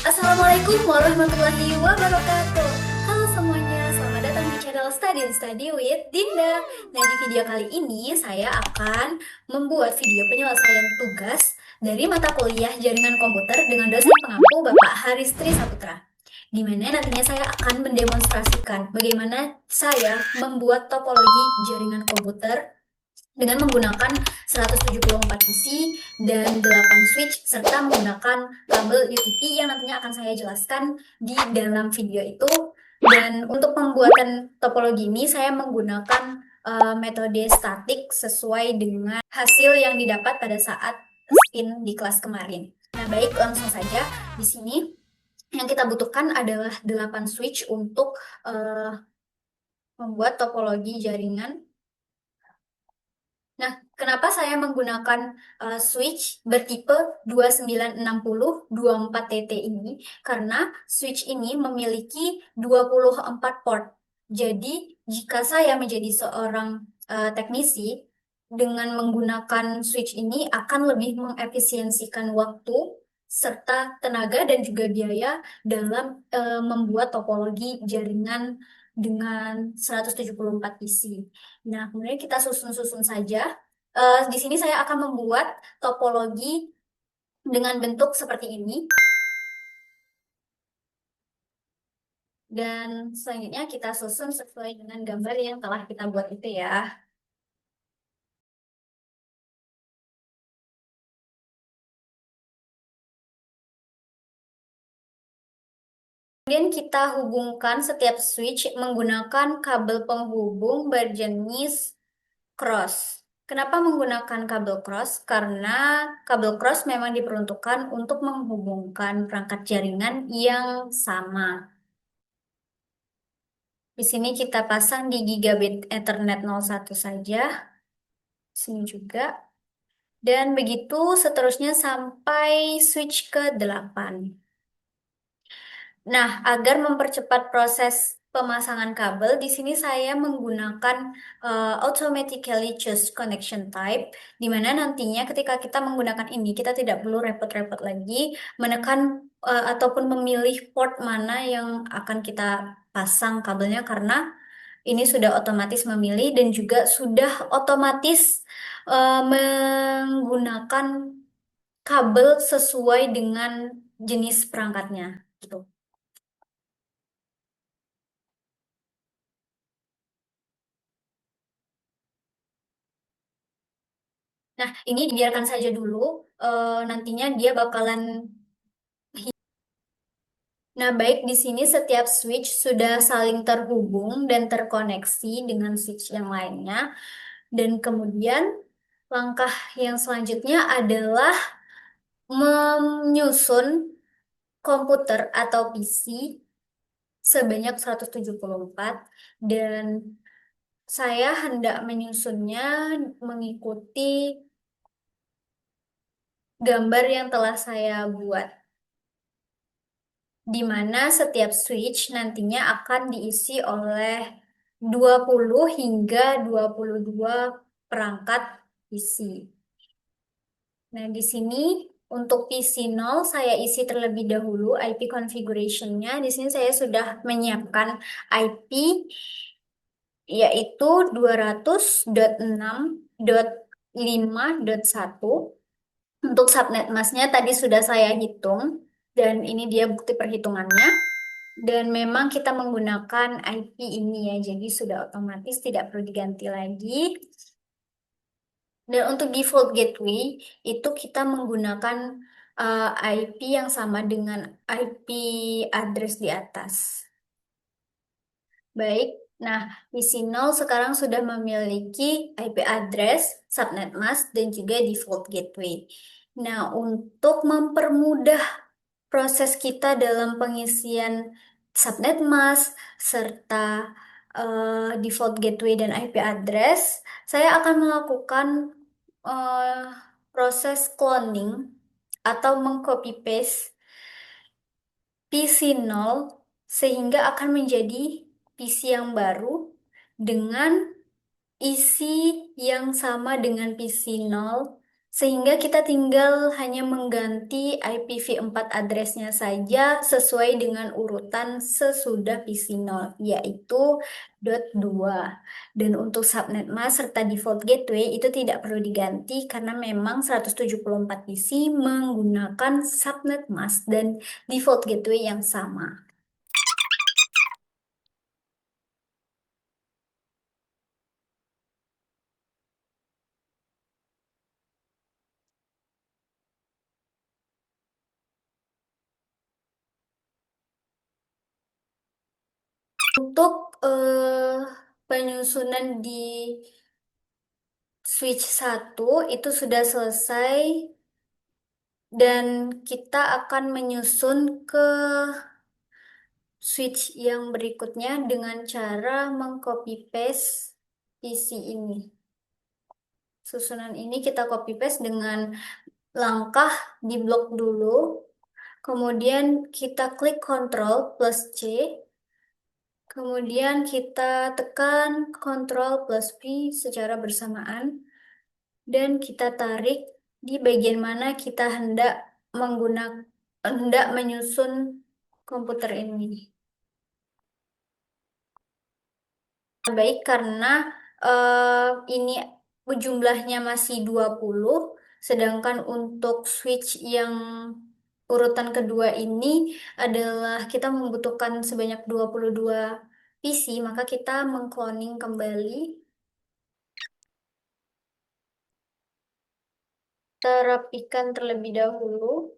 Assalamualaikum warahmatullahi wabarakatuh. Halo semuanya, selamat datang di channel Study and Study with Dinda. Nah, di video kali ini saya akan membuat video penyelesaian tugas dari mata kuliah Jaringan Komputer dengan dosen pengampu Bapak Haristri Saputra. Di mana nantinya saya akan mendemonstrasikan bagaimana saya membuat topologi jaringan komputer dengan menggunakan 174 PC dan 8 switch serta menggunakan kabel UTP yang nantinya akan saya jelaskan di dalam video itu. Dan untuk pembuatan topologi ini saya menggunakan metode statik sesuai dengan hasil yang didapat pada saat spin di kelas kemarin. Nah, baik, langsung saja. Di sini yang kita butuhkan adalah 8 switch untuk membuat topologi jaringan. Nah, kenapa saya menggunakan switch bertipe 2960-24TT ini? Karena switch ini memiliki 24 port. Jadi, jika saya menjadi seorang teknisi, dengan menggunakan switch ini akan lebih mengefisiensikan waktu serta tenaga dan juga biaya dalam membuat topologi jaringan dengan 174 PC. Nah, kemudian kita susun-susun saja. Di sini saya akan membuat topologi dengan bentuk seperti ini. Dan selanjutnya kita susun sesuai dengan gambar yang telah kita buat itu ya. Kemudian kita hubungkan setiap switch menggunakan kabel penghubung berjenis cross. Kenapa menggunakan kabel cross? Karena kabel cross memang diperuntukkan untuk menghubungkan perangkat jaringan yang sama. Di sini kita pasang di gigabit Ethernet 01 saja. Sini juga. Dan begitu seterusnya sampai switch ke 8. Nah, agar mempercepat proses pemasangan kabel, di sini saya menggunakan automatically choose connection type, di mana nantinya ketika kita menggunakan ini, kita tidak perlu repot-repot lagi menekan ataupun memilih port mana yang akan kita pasang kabelnya, karena ini sudah otomatis memilih dan juga sudah otomatis menggunakan kabel sesuai dengan jenis perangkatnya, gitu. Nah, ini dibiarkan saja dulu. Nantinya dia bakalan. Nah, baik, di sini setiap switch sudah saling terhubung dan terkoneksi dengan switch yang lainnya. Dan kemudian langkah yang selanjutnya adalah menyusun komputer atau PC sebanyak 174 dan saya hendak menyusunnya mengikuti gambar yang telah saya buat, di mana setiap switch nantinya akan diisi oleh 20 hingga 22 perangkat PC. Nah, di sini untuk PC 0 saya isi terlebih dahulu IP configuration-nya. Di sini saya sudah menyiapkan IP yaitu 200.6.5.1. Untuk subnet masknya tadi sudah saya hitung dan ini dia bukti perhitungannya. Dan memang kita menggunakan IP ini ya, jadi sudah otomatis tidak perlu diganti lagi. Dan untuk default gateway itu kita menggunakan IP yang sama dengan IP address di atas. Baik, nah PC0 sekarang sudah memiliki IP address, subnet mask, dan juga default gateway. Nah, untuk mempermudah proses kita dalam pengisian subnet mask serta default gateway dan IP address, saya akan melakukan eh, proses cloning atau mengcopy paste PC0 sehingga akan menjadi PC yang baru dengan isi yang sama dengan PC0 Sehingga kita tinggal hanya mengganti IPv4 addressnya saja sesuai dengan urutan sesudah PC0, yaitu .2. Dan untuk subnet mask serta default gateway itu tidak perlu diganti karena memang 174 PC menggunakan subnet mask dan default gateway yang sama. Untuk penyusunan di switch satu itu sudah selesai dan kita akan menyusun ke switch yang berikutnya dengan cara mengcopy paste PC ini. Susunan ini kita copy paste dengan langkah di blok dulu, kemudian kita klik Ctrl plus C, kemudian kita tekan Ctrl plus V secara bersamaan, dan kita tarik di bagian mana kita hendak menyusun komputer ini. Baik, karena ini jumlahnya masih 20, sedangkan untuk switch yang urutan kedua ini adalah kita membutuhkan sebanyak 22 PC, maka kita mengcloning kembali. Kita rapikan terlebih dahulu.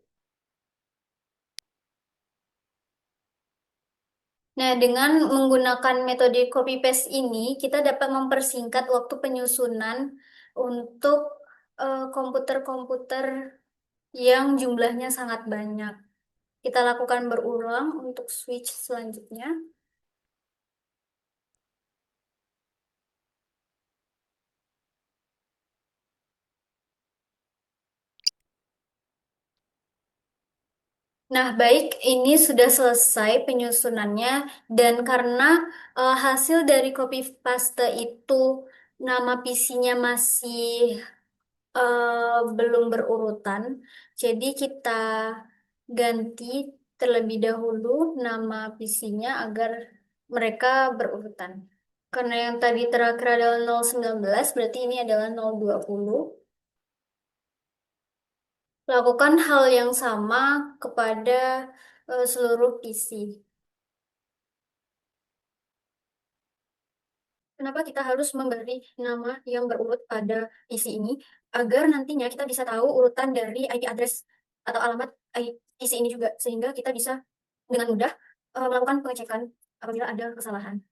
Nah, dengan menggunakan metode copy paste ini, kita dapat mempersingkat waktu penyusunan untuk komputer-komputer yang jumlahnya sangat banyak. Kita lakukan berulang untuk switch selanjutnya. Nah, baik, ini sudah selesai penyusunannya, dan karena hasil dari copy paste itu nama PC-nya masih belum berurutan, jadi kita ganti terlebih dahulu nama PC-nya agar mereka berurutan. Karena yang tadi terakhir adalah 019, berarti ini adalah 020. Lakukan hal yang sama kepada seluruh PC. Kenapa kita harus memberi nama yang berurut pada PC ini? Agar nantinya kita bisa tahu urutan dari IP address atau alamat PC ini juga, sehingga kita bisa dengan mudah melakukan pengecekan apabila ada kesalahan.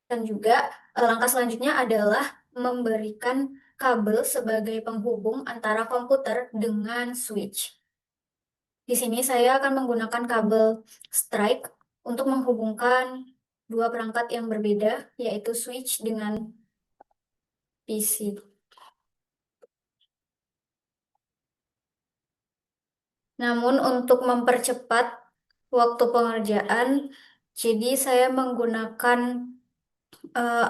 Dan juga langkah selanjutnya adalah memberikan kabel sebagai penghubung antara komputer dengan switch. Di sini saya akan menggunakan kabel strike untuk menghubungkan dua perangkat yang berbeda, yaitu switch dengan PC. Namun untuk mempercepat waktu pengerjaan, jadi saya menggunakan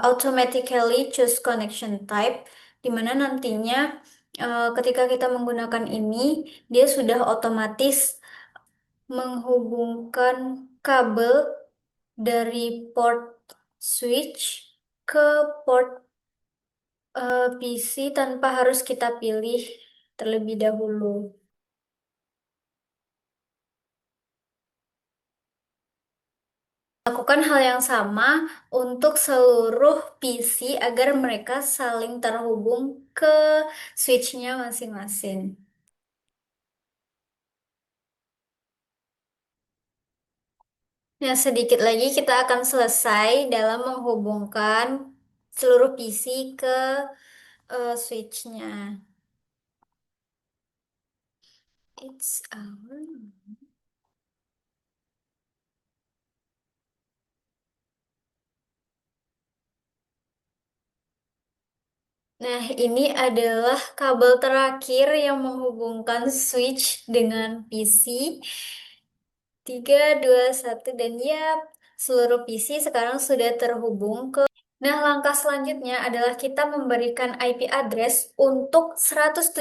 automatically choose connection type, di mana nantinya ketika kita menggunakan ini, dia sudah otomatis menghubungkan kabel dari port switch ke port PC tanpa harus kita pilih terlebih dahulu. Lakukan hal yang sama untuk seluruh PC agar mereka saling terhubung ke switch-nya masing-masing. Nah, sedikit lagi kita akan selesai dalam menghubungkan seluruh PC ke switch-nya. It's our... Nah, ini adalah kabel terakhir yang menghubungkan switch dengan PC. 3, 2, 1, dan ya, seluruh PC sekarang sudah terhubung ke Nah, langkah selanjutnya adalah kita memberikan IP address untuk 174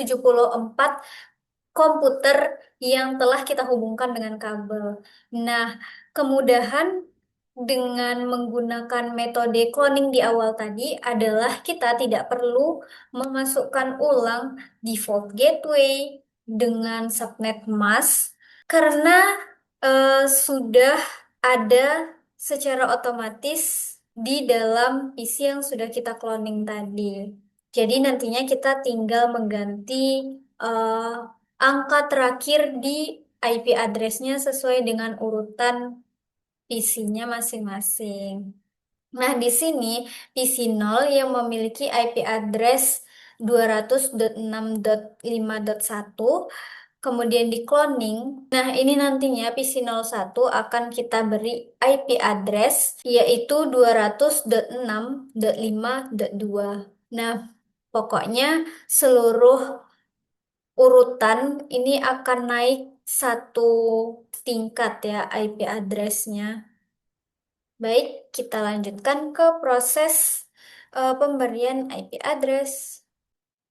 komputer yang telah kita hubungkan dengan kabel. Nah, kemudahan dengan menggunakan metode cloning di awal tadi adalah kita tidak perlu memasukkan ulang default gateway dengan subnet mask karena sudah ada secara otomatis di dalam PC yang sudah kita cloning tadi. Jadi nantinya kita tinggal mengganti eh, angka terakhir di IP address-nya sesuai dengan urutan PC-nya masing-masing. Nah, di sini PC 0 yang memiliki IP address 200.6.5.1 kemudian di cloning. Nah, ini nantinya PC01 akan kita beri IP address yaitu 200.6.5.2. Nah, pokoknya seluruh urutan ini akan naik satu tingkat ya IP address-nya. Baik, kita lanjutkan ke proses pemberian IP address.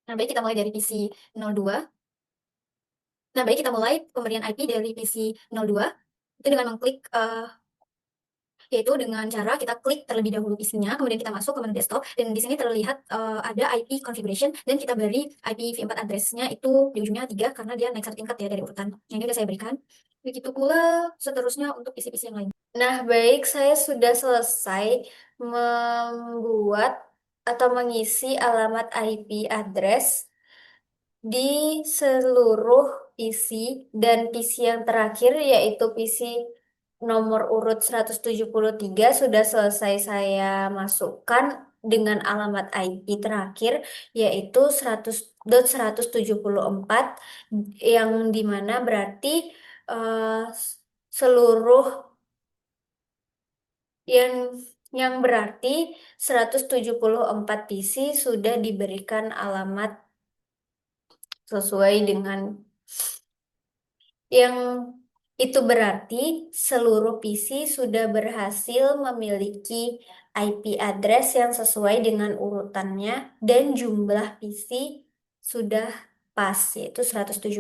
Nah, baik kita mulai dari PC 02. Nah, baik kita mulai pemberian IP dari PC 02 itu dengan mengklik yaitu dengan cara kita klik terlebih dahulu PC-nya, kemudian kita masuk ke menu desktop dan di sini terlihat ada IP configuration dan kita beri IPv4 address-nya itu di ujungnya 3 karena dia naik satu tingkat ya dari urutan. Yang ini udah saya berikan. Begitu pula seterusnya untuk PC-PC yang lain. Nah, baik saya sudah selesai membuat atau mengisi alamat IP address di seluruh PC dan PC yang terakhir yaitu PC nomor urut 173 sudah selesai saya masukkan dengan alamat IP terakhir yaitu 100.174 yang dimana berarti eh, seluruh yang berarti 174 PC sudah diberikan alamat sesuai dengan yang itu berarti seluruh PC sudah berhasil memiliki IP address yang sesuai dengan urutannya dan jumlah PC sudah pas yaitu 174.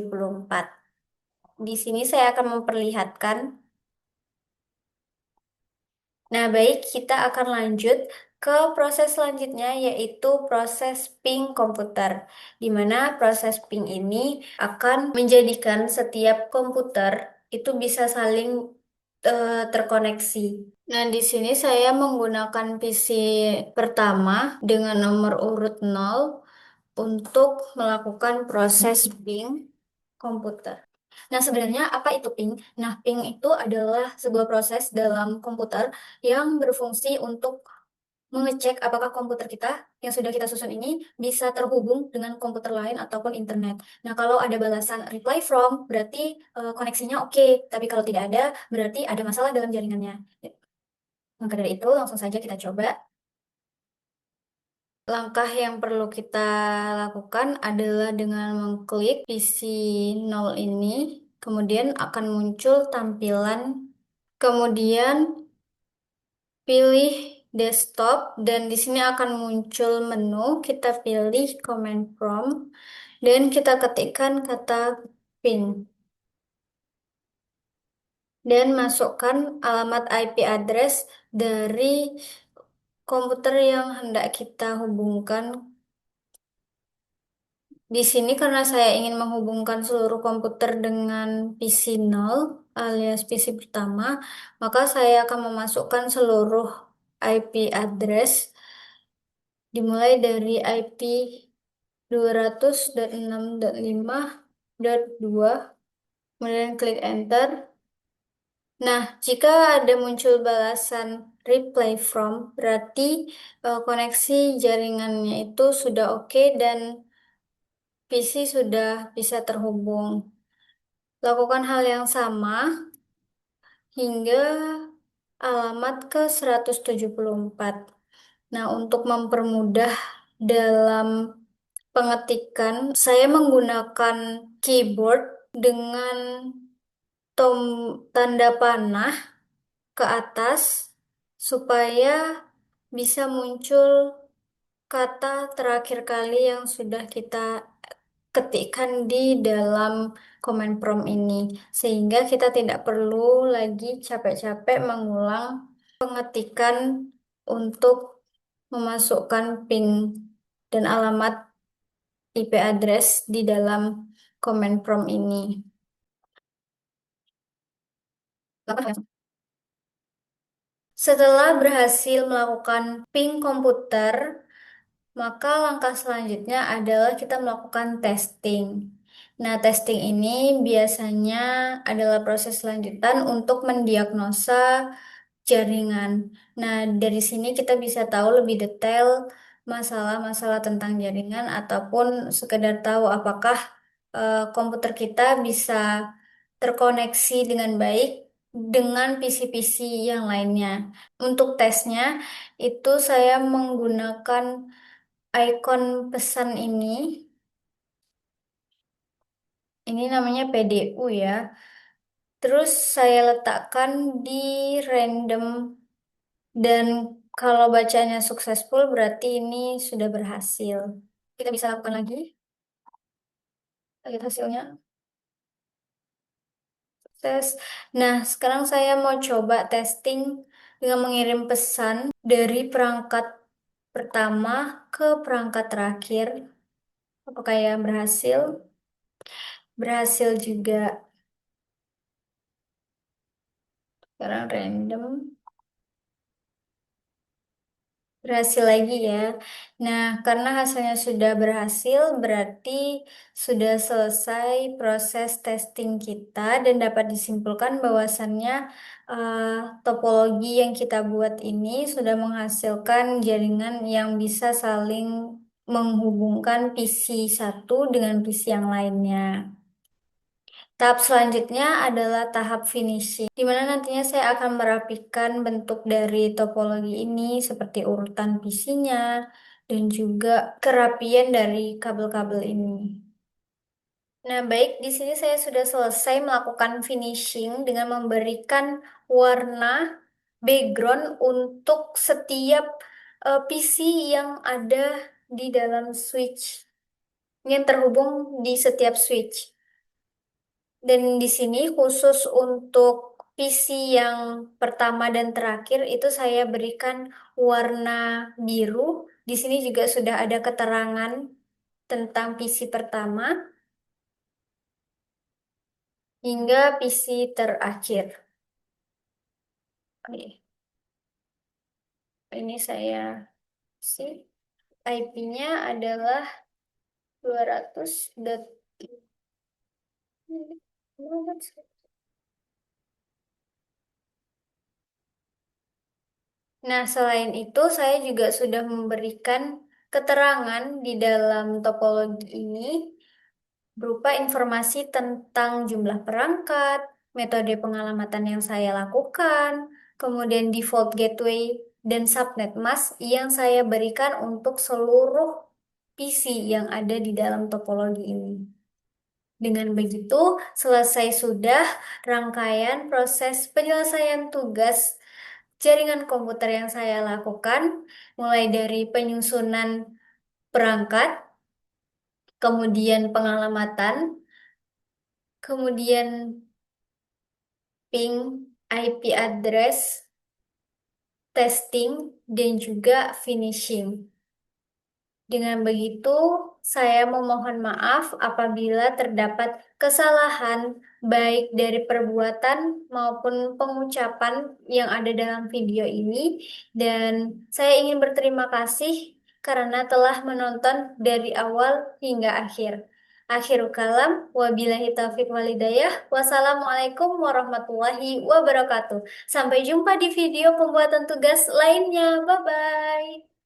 Di sini saya akan memperlihatkan. Nah, baik, kita akan lanjut ke proses selanjutnya yaitu proses ping komputer, di mana proses ping ini akan menjadikan setiap komputer itu bisa saling terkoneksi. Nah, di sini saya menggunakan PC pertama dengan nomor urut 0 untuk melakukan proses ping komputer. Nah, sebenarnya apa itu ping? Nah, ping itu adalah sebuah proses dalam komputer yang berfungsi untuk mengecek apakah komputer kita yang sudah kita susun ini bisa terhubung dengan komputer lain ataupun internet. Nah, kalau ada balasan reply from, berarti koneksinya oke. Tapi kalau tidak ada, berarti ada masalah dalam jaringannya. Maka dari itu, langsung saja kita coba. Langkah yang perlu kita lakukan adalah dengan mengklik PC 0 ini, kemudian akan muncul tampilan, kemudian pilih desktop dan di sini akan muncul menu, kita pilih command prompt dan kita ketikkan kata pin dan masukkan alamat IP address dari komputer yang hendak kita hubungkan. Di sini karena saya ingin menghubungkan seluruh komputer dengan PC 0 alias PC pertama, maka saya akan memasukkan seluruh IP address dimulai dari IP 200.6.5.2, kemudian klik enter. Nah, jika ada muncul balasan reply from, berarti koneksi jaringannya itu sudah oke dan PC sudah bisa terhubung. Lakukan hal yang sama hingga alamat ke 174. Nah, untuk mempermudah dalam pengetikan, saya menggunakan keyboard dengan tanda panah ke atas supaya bisa muncul kata terakhir kali yang sudah kita ketikkan di dalam comment prompt ini, sehingga kita tidak perlu lagi capek-capek mengulang pengetikan untuk memasukkan PIN dan alamat IP address di dalam comment prompt ini. Setelah berhasil melakukan ping komputer, maka langkah selanjutnya adalah kita melakukan testing. Nah, testing ini biasanya adalah proses lanjutan untuk mendiagnosa jaringan. Nah, dari sini kita bisa tahu lebih detail masalah-masalah tentang jaringan ataupun sekedar tahu apakah komputer kita bisa terkoneksi dengan baik dengan PC-PC yang lainnya. Untuk tesnya, itu saya menggunakan ikon pesan ini. Ini namanya PDU ya. Terus saya letakkan di random dan kalau bacanya successful berarti ini sudah berhasil. Kita bisa lakukan lagi. Lihat hasilnya. Tes. Nah, sekarang saya mau coba testing dengan mengirim pesan dari perangkat pertama ke perangkat terakhir. Apakah yang berhasil? Berhasil juga. Sekarang random. Berhasil lagi ya. Nah, karena hasilnya sudah berhasil, berarti sudah selesai proses testing kita dan dapat disimpulkan bahwasannya eh, topologi yang kita buat ini sudah menghasilkan jaringan yang bisa saling menghubungkan PC satu dengan PC yang lainnya. Tahap selanjutnya adalah tahap finishing, di mana nantinya saya akan merapikan bentuk dari topologi ini seperti urutan PC-nya dan juga kerapian dari kabel-kabel ini. Nah, baik, di sini saya sudah selesai melakukan finishing dengan memberikan warna background untuk setiap PC yang ada di dalam switch, yang terhubung di setiap switch. Dan di sini khusus untuk PC yang pertama dan terakhir itu saya berikan warna biru. Di sini juga sudah ada keterangan tentang PC pertama hingga PC terakhir. Oke, ini saya sih IP-nya adalah 200 dot. Nah, selain itu saya juga sudah memberikan keterangan di dalam topologi ini berupa informasi tentang jumlah perangkat, metode pengalamatan yang saya lakukan, kemudian default gateway dan subnet mask yang saya berikan untuk seluruh PC yang ada di dalam topologi ini. Dengan begitu, selesai sudah rangkaian proses penyelesaian tugas jaringan komputer yang saya lakukan, mulai dari penyusunan perangkat, kemudian pengalamatan, kemudian ping, IP address, testing, dan juga finishing. Dengan begitu, saya memohon maaf apabila terdapat kesalahan baik dari perbuatan maupun pengucapan yang ada dalam video ini, dan saya ingin berterima kasih karena telah menonton dari awal hingga akhir. Akhirul kalam, wabillahi taufiq walhidayah. Wassalamualaikum warahmatullahi wabarakatuh. Sampai jumpa di video pembuatan tugas lainnya. Bye-bye.